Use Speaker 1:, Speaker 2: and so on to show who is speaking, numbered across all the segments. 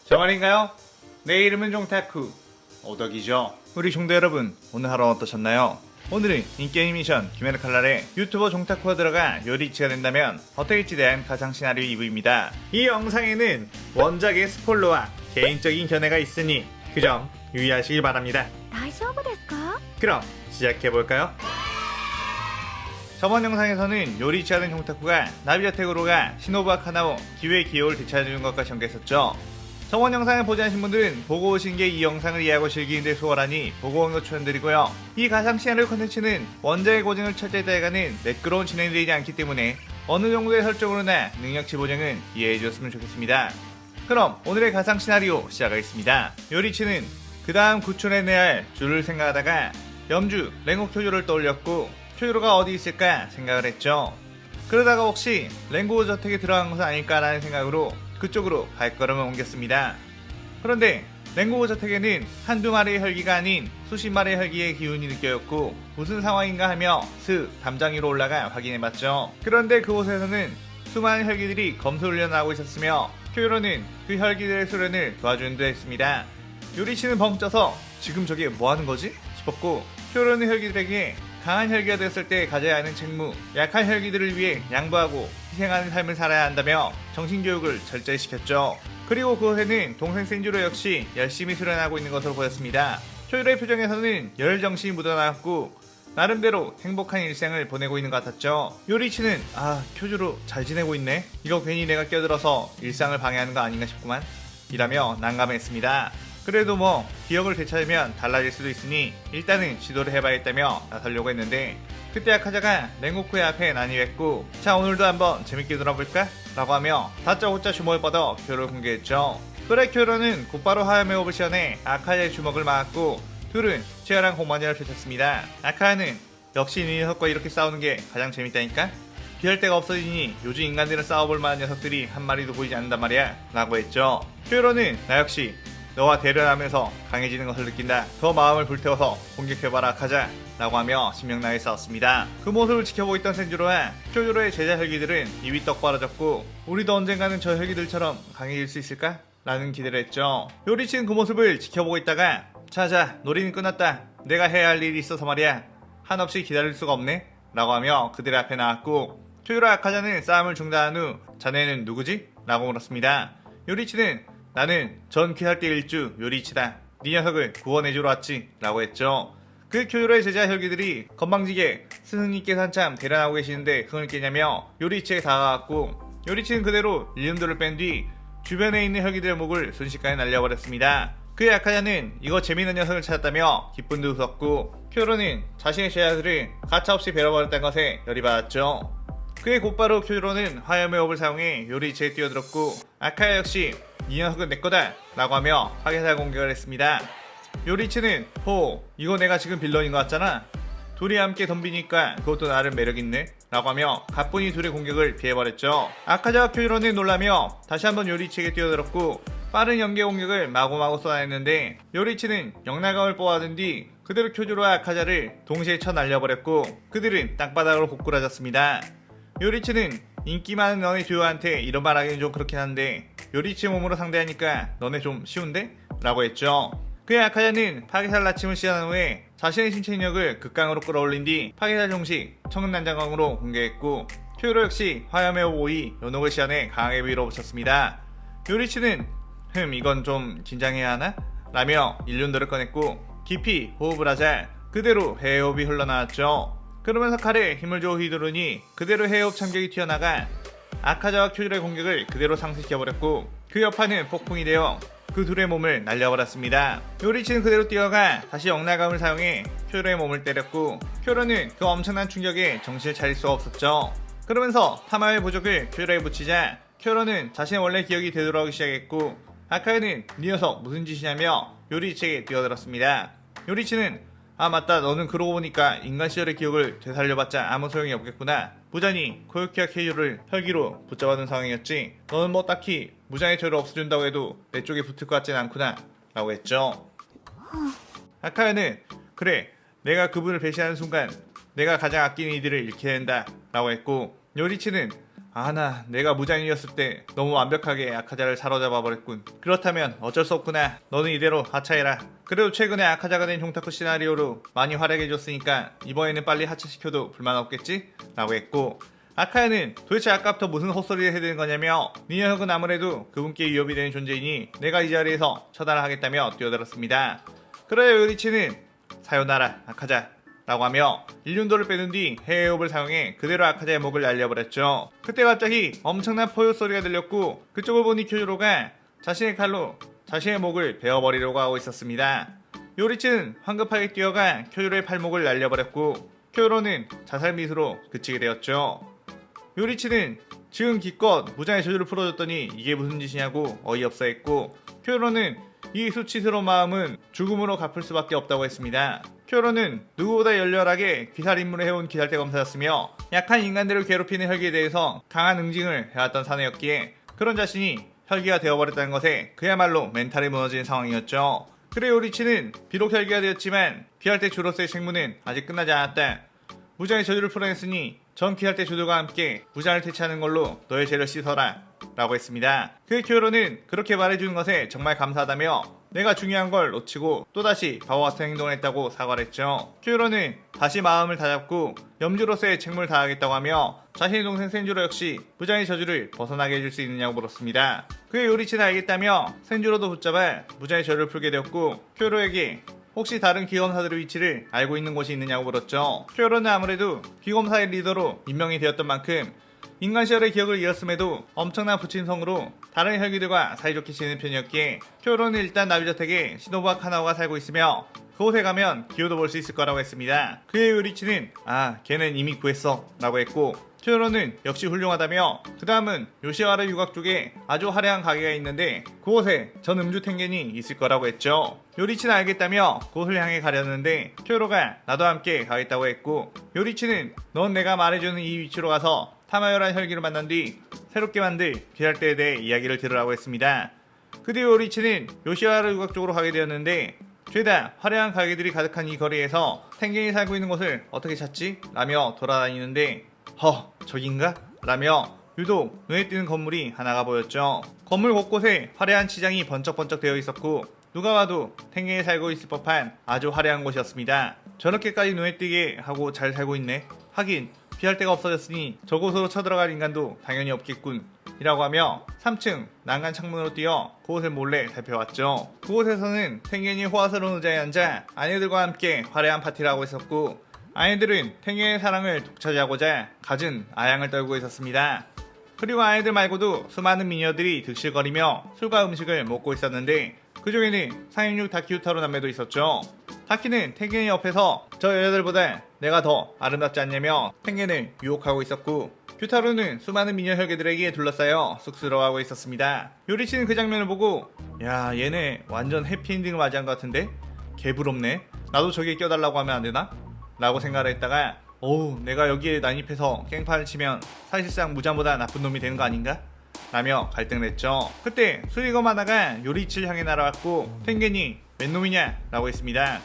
Speaker 1: 정원인가요? 내 이름은 종타쿠 오덕이죠. 우리 종대 여러분, 오늘 하루 어떠셨나요? 오늘은 인기 애니메이션 김연의 칼날에 유튜버 종타쿠가 들어가 요리치가 된다면 어떨지에 대한 가상 시나리오 2부입니다. 이 영상에는 원작의 스포일러와 개인적인 견해가 있으니 그 점 유의하시길 바랍니다.
Speaker 2: 大丈夫ですか?
Speaker 1: 그럼 시작해볼까요? 저번 영상에서는 요리치가 된 종타쿠가 나비자택으로가 시노부와 카나오 기회의 기호를 되찾아주는 것과 전개했었죠. 저번 영상을 보지 않으신 분들은 보고 오신 게 이 영상을 이해하고 즐기는데 수월하니 보고 온 것 추천드리고요. 이 가상 시나리오 컨텐츠는 원작의 고증을 철저히 따라가는 매끄러운 진행이 되지 않기 때문에 어느 정도의 설정으로나 능력치 보장은 이해해 주셨으면 좋겠습니다. 그럼 오늘의 가상 시나리오 시작하겠습니다. 요리치는 그 다음 구출해내야 할 줄을 생각하다가 염주 랭고 쿄조를 떠올렸고 쿄조가 어디 있을까 생각을 했죠. 그러다가 혹시 랭고 저택에 들어간 것은 아닐까라는 생각으로 그쪽으로 발걸음을 옮겼습니다. 그런데 랭고 저택에는 한두 마리의 혈기가 아닌 수십 마리의 혈기의 기운이 느껴졌고 무슨 상황인가 하며 담장 위로 올라가 확인해봤죠. 그런데 그곳에서는 수많은 혈기들이 검소훈련을 하고 있었으며 쿄요로는 그 혈기들의 수련을 도와주는 듯 했습니다. 요리치는 벙쪄서 지금 저게 뭐하는 거지? 싶었고 쿄요로는 혈기들에게 강한 혈기가 됐을 때 가져야 하는 책무, 약한 혈기들을 위해 양보하고 희생하는 삶을 살아야 한다며 정신교육을 철저히 시켰죠. 그리고 그곳에는 동생 센주로 역시 열심히 수련하고 있는 것으로 보였습니다. 쿄요로의 표정에서는 열정신이 묻어나왔고 나름대로 행복한 일생을 보내고 있는 것 같았죠. 요리치는 쿄조로 잘 지내고 있네? 이거 괜히 내가 껴들어서 일상을 방해하는 거 아닌가 싶구만 이라며 난감했습니다. 그래도 기억을 되찾으면 달라질 수도 있으니 일단은 시도를 해봐야겠다며 나서려고 했는데 그때 아카자가 랭고쿠의 앞에 난입했고 자 오늘도 한번 재밌게 놀아볼까? 라고 하며 다짜고짜 주먹을 뻗어 쿄를 공개했죠. 그래 쿄로는 곧바로 하야메 호흡을 시연해 아카자의 주먹을 막았고 둘은 치열한 공방전을 펼쳤습니다. 아카야는 역시 이 녀석과 이렇게 싸우는 게 가장 재밌다니까? 피할 데가 없어지니 요즘 인간들은 싸워볼 만한 녀석들이 한 마리도 보이지 않는단 말이야 라고 했죠. 쿄로는 나 역시 너와 대련하면서 강해지는 것을 느낀다. 더 마음을 불태워서 공격해봐라 아카자 라고 하며 신명나게 싸웠습니다. 그 모습을 지켜보고 있던 센주로와 쿄조로의 제자 혈기들은 입이 떡 벌어졌고 우리도 언젠가는 저 혈기들처럼 강해질 수 있을까? 라는 기대를 했죠. 요리치는 그 모습을 지켜보고 있다가 자자 놀이는 끝났다. 내가 해야 할 일이 있어서 말이야. 한없이 기다릴 수가 없네 라고 하며 그들의 앞에 나왔고 쿄조로와 아카자는 싸움을 중단한 후 자네는 누구지? 라고 물었습니다. 요리치는 나는 전 귀할대 일주 요리치다. 네 녀석을 구원해주러 왔지 라고 했죠. 그 쿄조로의 제자 혈기들이 건방지게 스승님께서 한참 대련하고 계시는데 흥을 깨냐며 요리치에 다가왔고 요리치는 그대로 일륜도를 뺀 뒤 주변에 있는 혈기들의 목을 순식간에 날려버렸습니다. 그의 아카자는 이거 재미있는 녀석을 찾았다며 기쁜 듯 웃었고 쿄조로는 자신의 제자들을 가차없이 베려버렸다는 것에 열이 받았죠. 그의 곧바로 쿄조로는 화염의 호흡을 사용해 요리치에 뛰어들었고 아카야 역시 이 녀석은 내거다 라고 하며 화개살 공격을 했습니다. 요리치는 이거 내가 지금 빌런인 것 같잖아. 둘이 함께 덤비니까 그것도 나름 매력있네 라고 하며 가뿐히 둘의 공격을 피해버렸죠. 아카자와 쿄조로는 놀라며 다시 한번 요리치에게 뛰어들었고 빠른 연계 공격을 마구마구 쏟아냈는데 요리치는 영나감을 뽑아든 뒤 그대로 쿄조로와 아카자를 동시에 쳐 날려버렸고 그들은 땅바닥으로 고꾸라졌습니다. 요리치는 인기 많은 너네 듀오한테 이런 말 하기는 좀 그렇긴 한데 요리치 몸으로 상대하니까 너네 좀 쉬운데? 라고 했죠. 그의 아카자는 파괴살 나침을 시전한 후에 자신의 신체 능력을 극강으로 끌어올린 뒤 파괴살 종식 청은난장강으로 공개했고 쿄요로 역시 화염의 오이 연옥을 시전해 강하게 밀어붙였습니다. 요리치는 이건 좀 긴장해야 하나? 라며 일륜도를 꺼냈고 깊이 호흡을 하자 그대로 해호흡이 흘러나왔죠. 그러면서 칼에 힘을 줘 휘두르니 그대로 해협 참격이 튀어나가 아카자와 쿄조로의 공격을 그대로 상쇄시켜버렸고 그 여파는 폭풍이 되어 그 둘의 몸을 날려버렸습니다. 요리치는 그대로 뛰어가 다시 영나감을 사용해 쿄조로의 몸을 때렸고 쿄조로는 그 엄청난 충격에 정신을 차릴 수가 없었죠. 그러면서 타마의 부적을 쿄조로에 붙이자 쿄조로는 자신의 원래 기억이 되돌아오기 시작했고 아카야는 네 녀석 무슨 짓이냐며 요리치에게 뛰어들었습니다. 요리치는 맞다 너는 그러고 보니까 인간 시절의 기억을 되살려봤자 아무 소용이 없겠구나. 부자니 코요키와 케이조를 혈기로 붙잡아둔 상황이었지. 너는 딱히 무장의 저를 없애준다고 해도 내 쪽에 붙을 것 같진 않구나 라고 했죠. 아카야는 그래 내가 그분을 배신하는 순간 내가 가장 아끼는 이들을 잃게 된다 라고 했고 요리치는 내가 무장이었을 때 너무 완벽하게 아카자를 사로잡아 버렸군. 그렇다면 어쩔 수 없구나. 너는 이대로 하차해라. 그래도 최근에 아카자가 된 종타쿠 시나리오로 많이 활약해줬으니까 이번에는 빨리 하차시켜도 불만 없겠지? 라고 했고, 아카야는 도대체 아까부터 무슨 헛소리를 해대는 거냐며 니 녀석은 아무래도 그분께 위협이 되는 존재이니 내가 이 자리에서 처단을 하겠다며 뛰어들었습니다. 그러자 요리치는 사요나라 아카자 라고 하며 일륜도를 빼둔 뒤 해외호흡을 사용해 그대로 아카자의 목을 날려버렸죠. 그때 갑자기 엄청난 포효 소리가 들렸고 그쪽을 보니 쿄조로가 자신의 칼로 자신의 목을 베어버리려고 하고 있었습니다. 요리치는 황급하게 뛰어가 쿄조로의 팔목을 날려버렸고 쿄조로는 자살미수로 그치게 되었죠. 요리치는 지금 기껏 무장의 저주를 풀어줬더니 이게 무슨 짓이냐고 어이없어 했고, 쿄조로는 이 수치스러운 마음은 죽음으로 갚을 수밖에 없다고 했습니다. 쿄조로는 누구보다 열렬하게 귀살 임무를 해온 귀살대 검사였으며 약한 인간들을 괴롭히는 혈기에 대해서 강한 응징을 해왔던 사내였기에 그런 자신이 혈기가 되어버렸다는 것에 그야말로 멘탈이 무너지는 상황이었죠. 그래 요리치는 비록 혈기가 되었지만 귀할대 주로서의 책무는 아직 끝나지 않았다. 무장의 저주를 풀어냈으니 전 귀할대 주도가 함께 무장을 퇴치하는 걸로 너의 죄를 씻어라 라고 했습니다. 그 쿄조로는 그렇게 말해주는 것에 정말 감사하다며 내가 중요한 걸 놓치고 또다시 바보 같은 행동을 했다고 사과를 했죠. 쿄조로는 다시 마음을 다잡고 염주로서의 책무를 다하겠다고 하며 자신의 동생 센주로 역시 무장의 저주를 벗어나게 해줄 수 있느냐고 물었습니다. 그의 요리치는 알겠다며 센주로도 붙잡아 무장의 저주를 풀게 되었고 쿄조로에게 혹시 다른 귀검사들의 위치를 알고 있는 곳이 있느냐고 물었죠. 쿄조로는 아무래도 귀검사의 리더로 임명이 되었던 만큼 인간 시절의 기억을 잃었음에도 엄청난 부친성으로 다른 혈기들과 사이좋게 지내는 편이었기에 쿄조로는 일단 나비저택에 시노부와 카나오가 살고 있으며 그곳에 가면 기호도 볼 수 있을 거라고 했습니다. 그의 요리치는 걔는 이미 구했어 라고 했고, 쿄조로는 역시 훌륭하다며 그 다음은 요시와라 유곽 쪽에 아주 화려한 가게가 있는데 그곳에 전 음주 텐겐이 있을 거라고 했죠. 요리치는 알겠다며 그곳을 향해 가려는데 쿄조로가 나도 함께 가겠다고 했고, 요리치는 넌 내가 말해주는 이 위치로 가서 타마요란 혈기를 만난 뒤 새롭게 만들 귀할대에 대해 이야기를 들으라고 했습니다. 그 뒤 요리치는 요시와라 유곽 쪽으로 가게 되었는데 죄다 화려한 가게들이 가득한 이 거리에서 텐겐이 살고 있는 곳을 어떻게 찾지? 라며 돌아다니는데 저긴가? 라며 유독 눈에 띄는 건물이 하나가 보였죠. 건물 곳곳에 화려한 치장이 번쩍번쩍 되어 있었고 누가 봐도 텐겐이 살고 있을 법한 아주 화려한 곳이었습니다. 저렇게까지 눈에 띄게 하고 잘 살고 있네. 하긴 피할 데가 없어졌으니 저곳으로 쳐들어갈 인간도 당연히 없겠군 이라고 하며 3층 난간 창문으로 뛰어 그곳을 몰래 살펴봤죠. 그곳에서는 텐겐이 호화스러운 의자에 앉아 아내들과 함께 화려한 파티를 하고 있었고 아이들은 텐겐의 사랑을 독차지하고자 갖은 아양을 떨고 있었습니다. 그리고 아이들 말고도 수많은 미녀들이 득실거리며 술과 음식을 먹고 있었는데 그중에는 상인육 다키우타로 남매도 있었죠. 다키는 텐겐의 옆에서 저 여자들보다 내가 더 아름답지 않냐며 텐겐을 유혹하고 있었고 규타로는 수많은 미녀 혈계들에게 둘러싸여 쑥스러워하고 있었습니다. 요리치는 그 장면을 보고 야 얘네 완전 해피엔딩을 맞이한 것 같은데? 개부럽네. 나도 저기에 껴달라고 하면 안 되나? 라고 생각을 했다가 내가 여기에 난입해서 깽판을 치면 사실상 무장보다 나쁜 놈이 되는 거 아닌가? 라며 갈등을 했죠. 그때 수리검 하나가 요리치를 향해 날아왔고 텐겐이 웬 놈이냐? 라고 했습니다.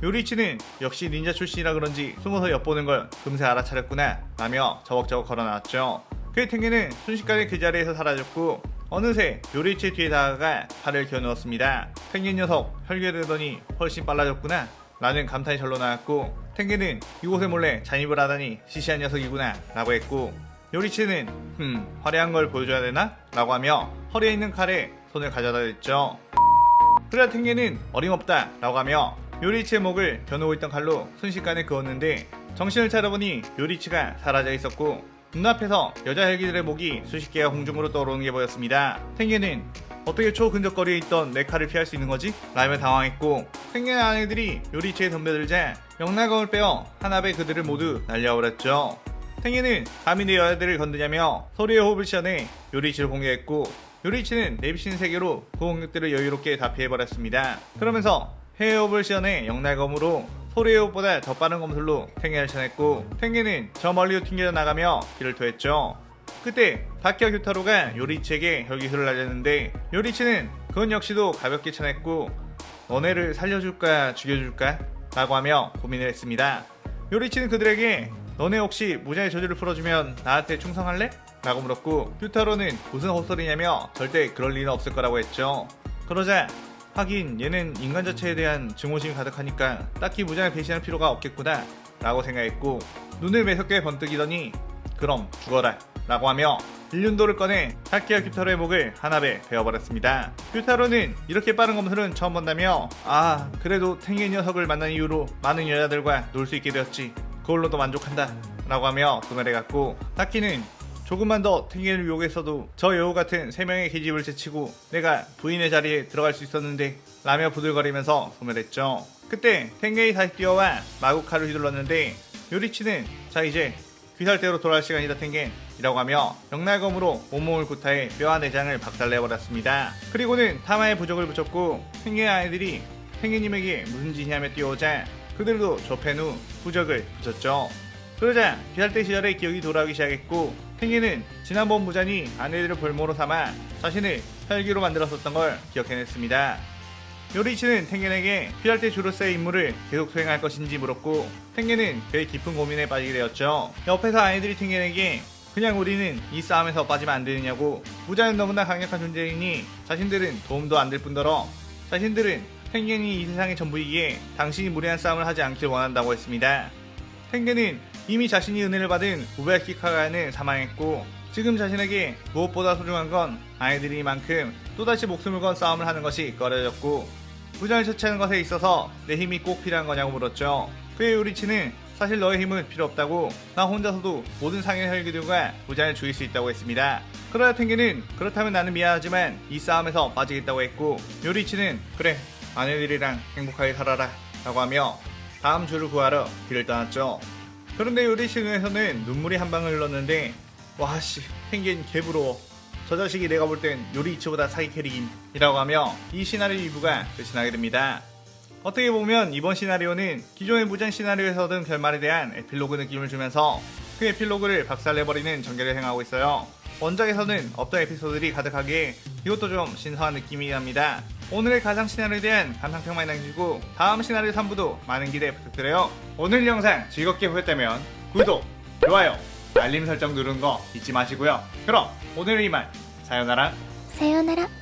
Speaker 1: 요리치는 역시 닌자 출신이라 그런지 숨어서 엿보는 걸 금세 알아차렸구나 라며 저벅저벅 걸어나왔죠. 그의 텐겐은 순식간에 그 자리에서 사라졌고 어느새 요리치의 뒤에 다가가 팔을 겨누었습니다. 텐겐 녀석 혈기되더니 훨씬 빨라졌구나 라는 감탄이 절로 나왔고 텐겐은 이곳에 몰래 잠입을 하다니 시시한 녀석이구나 라고 했고 요리치는 화려한 걸 보여줘야 되나? 라고 하며 허리에 있는 칼에 손을 가져다 댔죠. 그러자 텐겐은 어림없다 라고 하며 요리치의 목을 겨누고 있던 칼로 순식간에 그었는데 정신을 차려보니 요리치가 사라져 있었고 눈앞에서 여자 헬기들의 목이 수십 개가 공중으로 떠오르는 게 보였습니다. 텐겐은 어떻게 초근접거리에 있던 내 칼을 피할 수 있는 거지? 라며 당황했고 텐겐의 아내들이 요리치에 덤벼들자 영날검을 빼어 한 합에 그들을 모두 날려버렸죠. 텐겐은 감히 내 여자들을 건드냐며 소리의 호흡을 시연해 요리치를 공격했고 요리치는 내비신 세계로 그 공격들을 여유롭게 다 피해버렸습니다. 그러면서 해외호흡을 시연해 영날검으로 소리의 호흡보다 더 빠른 검술로 텐겐을 쳐냈고 텐겐은 저 멀리로 튕겨 나가며 길을 토했죠. 그때 다키와 규타로가 요리치에게 혈기술을 날렸는데 요리치는 그건 역시도 가볍게 쳐냈고 너네를 살려줄까 죽여줄까? 라고 하며 고민을 했습니다. 요리치는 그들에게 너네 혹시 무장의 저주를 풀어주면 나한테 충성할래? 라고 물었고 퓨타로는 무슨 헛소리냐며 절대 그럴 리는 없을 거라고 했죠. 그러자 하긴 얘는 인간 자체에 대한 증오심이 가득하니까 딱히 무장을 배신할 필요가 없겠구나 라고 생각했고 눈을 매섭게 번뜩이더니 그럼 죽어라 라고 하며 일륜도를 꺼내 타키와 큐타로의 목을 하나배 베어버렸습니다. 큐타로는 이렇게 빠른 검술은 처음 본다며 그래도 탱겐 녀석을 만난 이후로 많은 여자들과 놀 수 있게 되었지 그걸로도 만족한다 라고 하며 손을 해갔고 타키는 조금만 더 탱겐을 요구했어도 저 여우 같은 3명의 계집을 제치고 내가 부인의 자리에 들어갈 수 있었는데 라며 부들거리면서 소멸했죠. 그때 탱겐이 다시 뛰어와 마구카를 휘둘렀는데 요리치는 자 이제 귀살대로 돌아갈 시간이다 탱겐 이라고 하며 영날검으로 온몸을 구타해 뼈와 내장을 박살내버렸습니다. 그리고는 타마의 부적을 붙였고 탱겐의 아이들이 탱겐님에게 무슨 짓이냐며 뛰어오자 그들도 접한 후 부적을 붙였죠. 그러자 귀살대 시절의 기억이 돌아오기 시작했고 탱겐은 지난번 무잔이 아내들을 볼모로 삼아 자신을 혈기로 만들었었던 걸 기억해냈습니다. 요리치는 탱겐에게 귀살대 주로서의 임무를 계속 수행할 것인지 물었고 탱겐은 그의 깊은 고민에 빠지게 되었죠. 옆에서 아이들이 탱겐에게 그냥 우리는 이 싸움에서 빠지면 안 되느냐고 무자는 너무나 강력한 존재이니 자신들은 도움도 안 될 뿐더러 자신들은 탱겐이 이 세상의 전부이기에 당신이 무리한 싸움을 하지 않길 원한다고 했습니다. 탱겐은 이미 자신이 은혜를 받은 우베키카가는 사망했고 지금 자신에게 무엇보다 소중한 건 아이들이만큼 또다시 목숨을 건 싸움을 하는 것이 꺼려졌고 무장을 처치하는 것에 있어서 내 힘이 꼭 필요한 거냐고 물었죠. 그의 요리치는 사실 너의 힘은 필요 없다고 나 혼자서도 모든 상의 혈기들과 무장을 죽일 수 있다고 했습니다. 그러자 탱겐은 그렇다면 나는 미안하지만 이 싸움에서 빠지겠다고 했고 요리치는 그래 아내들이랑 행복하게 살아라 라고 하며 다음 주를 구하러 길을 떠났죠. 그런데 요리치 눈에서는 눈물이 한 방울 흘렀는데 와씨 탱겐 개부러워 저 자식이 내가 볼 땐 요리치보다 사기 캐릭임 이라고 하며 이 시나리오 2부가 끝이 나게 됩니다. 어떻게 보면 이번 시나리오는 기존의 무장 시나리오에서 얻은 결말에 대한 에필로그 느낌을 주면서 그 에필로그를 박살내버리는 전개를 행하고 있어요. 원작에서는 없던 에피소드들이 가득하기에 이것도 좀 신선한 느낌이 납니다. 오늘의 가상 시나리오에 대한 감상평만 남기고 다음 시나리오 3부도 많은 기대 부탁드려요. 오늘 영상 즐겁게 보셨다면 구독, 좋아요, 알림 설정 누르는 거 잊지 마시고요. 그럼 오늘은 이만 사요나라.
Speaker 2: さようなら。